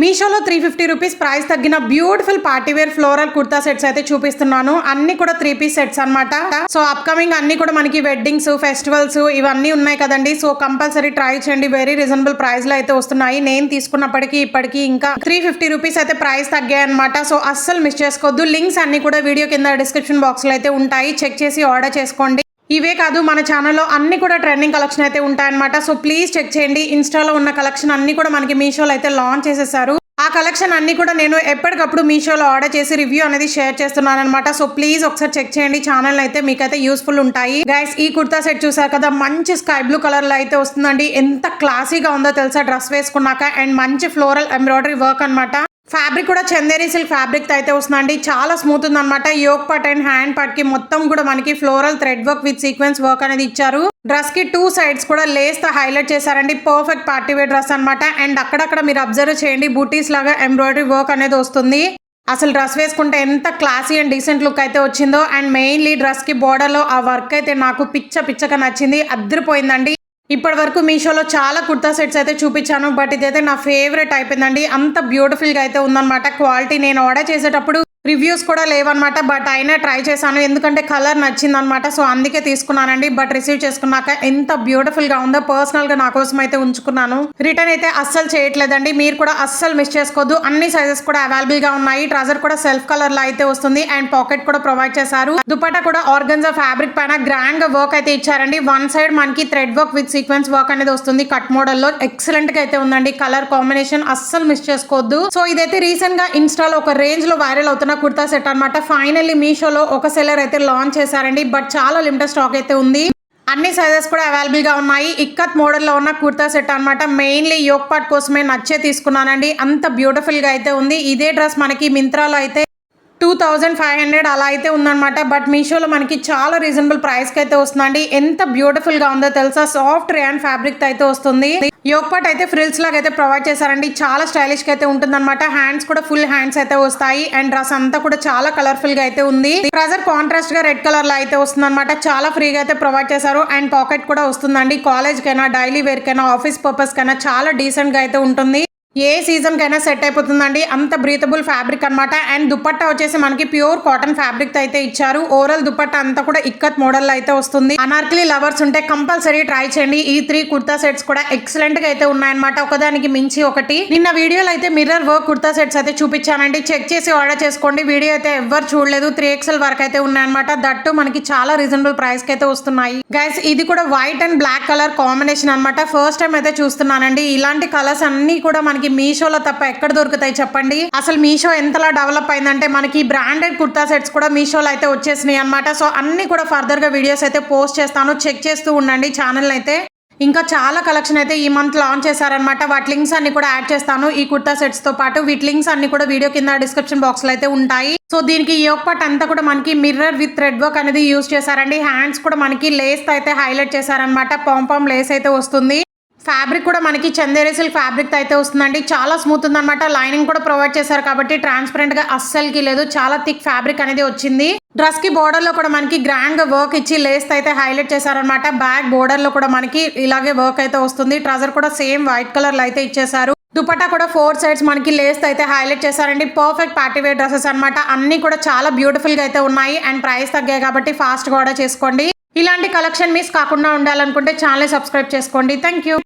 మీషోలో 350 rupees price తగ్గిన beautiful partywear floral kurta sets అయితే చూపిస్తున్నాను. అన్ని కూడా 3 పీస్ సెట్స్ అన్నమాట. సో అప్కమింగ్ అన్ని కూడా మనకి వెడ్డింగ్స్, ఫెస్టివల్స్ ఇవన్నీ ఉన్నాయి కదండి. సో కంపల్సరీ ట్రై చేయండి. వెరీ రీజనబుల్ ప్రైస్ లో అయితే వస్తున్నాయి. నేను తీసుకున్నప్పటికీ ఇప్పటికీ ఇంకా 350 రూపీస్ అయితే ప్రైస్ తగ్గాయి అనమాట. సో అస్సలు మిస్ చేసుకోవద్దు. లింక్స్ అన్ని కూడా వీడియో కింద డిస్క్రిప్షన్ బాక్స్ లో అయితే ఉంటాయి. చెక్ చేసి ఆర్డర్ చేసుకోండి. ఇవే కాదు, మన ఛానల్లో అన్ని కూడా ట్రెండింగ్ కలెక్షన్ అయితే ఉంటాయన్నమాట. సో ప్లీజ్ చెక్ చేయండి. ఇన్స్టాలో ఉన్న కలెక్షన్ అన్ని కూడా మనకి మీషోలో అయితే లాంచ్ చేసేసారు. ఆ కలెక్షన్ అన్ని కూడా నేను ఎప్పటికప్పుడు మీషోలో ఆర్డర్ చేసి రివ్యూ అనేది షేర్ చేస్తున్నాను అనమాట. సో ప్లీజ్ ఒకసారి చెక్ చేయండి. ఛానల్ అయితే మీకైతే యూస్ఫుల్ ఉంటాయి. గైస్, ఈ కుర్తా సెట్ చూసారు కదా, మంచి స్కై బ్లూ కలర్ లో అయితే వస్తుందండి. ఎంత క్లాసీగా ఉందో తెలుసా డ్రెస్ వేసుకున్నాక. అండ్ మంచి ఫ్లోరల్ ఎంబ్రాయిడరీ వర్క్ అనమాట. ఫ్యాబ్రిక్ కూడా చందేరి సిల్క్ ఫ్యాబ్రిక్ అయితే వస్తుందండి. చాలా స్మూత్ ఉంది అనమాట. Yoke part and hand part కి మొత్తం కూడా మనకి floral thread work with sequence work అనేది ఇచ్చారు. డ్రెస్ కి 2 సైడ్స్ కూడా లేస్ తో హైలైట్ చేశారండి. పర్ఫెక్ట్ పార్టీ వేర్ డ్రెస్ అనమాట. అండ్ అక్కడక్కడ మీరు అబ్జర్వ్ చేయండి, బూటీస్ లాగా ఎంబ్రాయిడరీ వర్క్ అనేది వస్తుంది. అసలు డ్రెస్ వేసుకుంటే ఎంత క్లాసీ అండ్ డీసెంట్ లుక్ అయితే వచ్చిందో. అండ్ మెయిన్లీ డ్రెస్ కి బోర్డర్ లో ఆ వర్క్ అయితే నాకు పిచ్చగా నచ్చింది. అద్దరిపోయిందండి. ఇప్పటి వరకు మీషోలో చాలా కుర్తా సెట్స్ అయితే చూపించాను, బట్ ఇదైతే నా ఫేవరెట్ అయిపోయిందండి. అంత బ్యూటిఫుల్ గా అయితే ఉందన్నమాట. క్వాలిటీ నేను ఆర్డర్ చేసేటప్పుడు రివ్యూస్ కూడా లేవన్నమాట, బట్ అయినా ట్రై చేశాను. ఎందుకంటే కలర్ నచ్చింది అనమాట. సో అందుకే తీసుకున్నానండి. బట్ రిసీవ్ చేసుకున్నాక ఎంత బ్యూటిఫుల్ గా ఉందో పర్సనల్ గా నా కోసం అయితే ఉంచుకున్నాను. రిటర్న్ అయితే అస్సలు చేయట్లేదండి. మీరు కూడా అస్సలు మిస్ చేసుకోవద్దు. అన్ని సైజెస్ కూడా అవైలబుల్ గా ఉన్నాయి. ట్రజర్ కూడా సెల్ఫ్ కలర్ లో అయితే వస్తుంది. అండ్ పాకెట్ కూడా ప్రొవైడ్ చేశారు. దుపట్టా కూడా ఆర్గన్జా ఫ్యాబ్రిక్ పైన గ్రాండ్ గా వర్క్ అయితే ఇచ్చారండి. వన్ సైడ్ మనకి thread work with sequence work అనేది వస్తుంది. కట్ మోడల్ లో ఎక్సలెంట్ గా అయితే ఉందండి. కలర్ కాంబినేషన్ అస్సలు మిస్ చేసుకోవద్దు. సో ఇదైతే రీసెంట్ గా ఇన్స్టాలో ఒక రేంజ్ లో వైరల్ అవుతున్న కుర్తా సెట్ అనమాట. ఫైనల్లీ మీషోలో ఒక సెల్లర్ అయితే లాంచ్ చేశారండి. బట్ చాలా లిమిటెడ్ స్టాక్ అయితే ఉంది. అన్ని సైజెస్ కూడా అవైలబుల్ గా ఉన్నాయి. ఇక్కత్ మోడల్ లో ఉన్న కుర్తా సెట్ అనమాట. మెయిన్లీ యోక్ పార్ట్ కోసమే నచ్చే తీసుకున్నానండి. అంత బ్యూటిఫుల్ గా అయితే ఉంది. ఇదే డ్రెస్ మనకి మింత్రాలో అయితే 2500 అలా అయితే ఉందన్నమాట. బట్ మీషోలో మనకి చాలా రీజనబుల్ ప్రైస్ కి అయితే వస్తుందండి. ఎంత బ్యూటిఫుల్ గా ఉందో తెలుసా. సాఫ్ట్ రేయాన్ ఫ్యాబ్రిక్ అయితే వస్తుంది. యోక్ పార్ట్ అయితే ఫ్రిల్స్ లాగా అయితే ప్రొవైడ్ చేశారండి. చాలా స్టైలిష్ గా అయితే ఉంటుందన్నమాట. హ్యాండ్స్ కూడా ఫుల్ హ్యాండ్స్ అయితే వస్తాయి. అండ్ డ్రెస్ అంతా కూడా చాలా కలర్ఫుల్ గా అయితే ఉంది. ట్రజర్ కాంట్రాస్ట్ గా రెడ్ కలర్ లో అయితే వస్తుంది అనమాట. చాలా ఫ్రీగా అయితే ప్రొవైడ్ చేశారు. అండ్ పాకెట్ కూడా వస్తుందండి. కాలేజ్ కైనా, డైలీ వేర్ కైనా, ఆఫీస్ పర్పస్ కైనా చాలా డీసెంట్ గా అయితే ఉంటుంది. ఏ సీజన్ కైనా సెట్ అయిపోతుందండి. అంత బ్రీతబుల్ ఫ్యాబ్రిక్ అనమాట. అండ్ దుపట్టా వచ్చేసి మనకి ప్యూర్ కాటన్ ఫ్యాబ్రిక్ అయితే ఇచ్చారు. ఓవరాల్ దుపట్టా అంతా కూడా ఇక్కత్ మోడల్ లో అయితే వస్తుంది. అనార్కలి లవర్స్ ఉంటే కంపల్సరీ ట్రై చేయండి. ఈ 3 కుర్తా సెట్స్ కూడా ఎక్సలెంట్ గా అయితే ఉన్నాయన్నమాట. ఒకదానికి మించి ఒకటి. నిన్న వీడియోలో అయితే మిర్రర్ వర్క్ కుర్తా సెట్స్ అయితే చూపించానండి. చెక్ చేసి ఆర్డర్ చేసుకోండి. వీడియో అయితే ఎవరు చూడలేదు. 3XL వరకు అయితే ఉన్నాయన్నమాట. దట్టు మనకి చాలా రీజనబుల్ ప్రైస్ కి అయితే వస్తున్నాయి. గైస్, ఇది కూడా white and black colour combination అనమాట. ఫస్ట్ టైం అయితే చూస్తున్నానండి. ఇలాంటి కలర్స్ అన్ని కూడా మనకి మీషోలో తప్ప ఎక్కడ దొరుకుతాయి చెప్పండి. అసలు మీషో ఎంతలా డెవలప్ అయిందంటే మనకి బ్రాండెడ్ కుర్తా సెట్స్ కూడా మీషోలో అయితే వచ్చేసినాయి అనమాట. సో అన్ని కూడా ఫర్దర్ గా వీడియోస్ అయితే పోస్ట్ చేస్తాను. చెక్ చేస్తూ ఉండండి ఛానల్ అయితే. ఇంకా చాలా కలెక్షన్ అయితే ఈ మంత్ లాంచ్ చేశారనమాట. వాటి లింక్స్ అన్ని కూడా యాడ్ చేస్తాను ఈ కుర్తా సెట్స్ తో పాటు. వీటి లింక్స్ అన్ని కూడా వీడియో కింద డిస్క్రిప్షన్ బాక్స్ లో అయితే ఉంటాయి. సో దీనికి యోక్ పార్ట్ అంతా కూడా మనకి మిర్రర్ విత్ థ్రెడ్ వర్క్ అనేది యూజ్ చేశారండి. హ్యాండ్స్ కూడా మనకి లేస్ తో అయితే హైలైట్ చేశారనమాట. పాంపామ్ లేస్ అయితే వస్తుంది. ఫ్యాబ్రిక్ కూడా మనకి చందేరి సిల్క్ ఫ్యాబ్రిక్ అయితే వస్తుందండి. చాలా స్మూత్ ఉందన్నమాట. లైనింగ్ కూడా ప్రొవైడ్ చేశారు కాబట్టి ట్రాన్స్పరెంట్ గా అస్సలకి లేదు. చాలా థిక్ ఫ్యాబ్రిక్ అనేది వచ్చింది. డ్రెస్ కి బోర్డర్ లో కూడా మనకి గ్రాండ్ గా వర్క్ ఇచ్చి లేస్ అయితే హైలైట్ చేశారనమాట. బ్యాక్ బోర్డర్ లో కూడా మనకి ఇలాగే వర్క్ అయితే వస్తుంది. ట్రజర్ కూడా సేమ్ వైట్ కలర్ లో అయితే ఇచ్చేసారు. దుపట్టా కూడా 4 సైడ్స్ మనకి లేస్ అయితే హైలైట్ చేశారండి. పర్ఫెక్ట్ పార్టీ వేర్ డ్రెస్సెస్ అనమాట. అన్ని కూడా చాలా బ్యూటిఫుల్ గా అయితే ఉన్నాయి. అండ్ ప్రైస్ తగ్గాయి కాబట్టి ఫాస్ట్ గా ఆర్డర్ చేసుకోండి. ఇలాంటి కలెక్షన్ మిస్ కాకుండా ఉండాలనుకుంటే ఛానల్ సబ్స్క్రైబ్ చేసుకోండి. Thank you.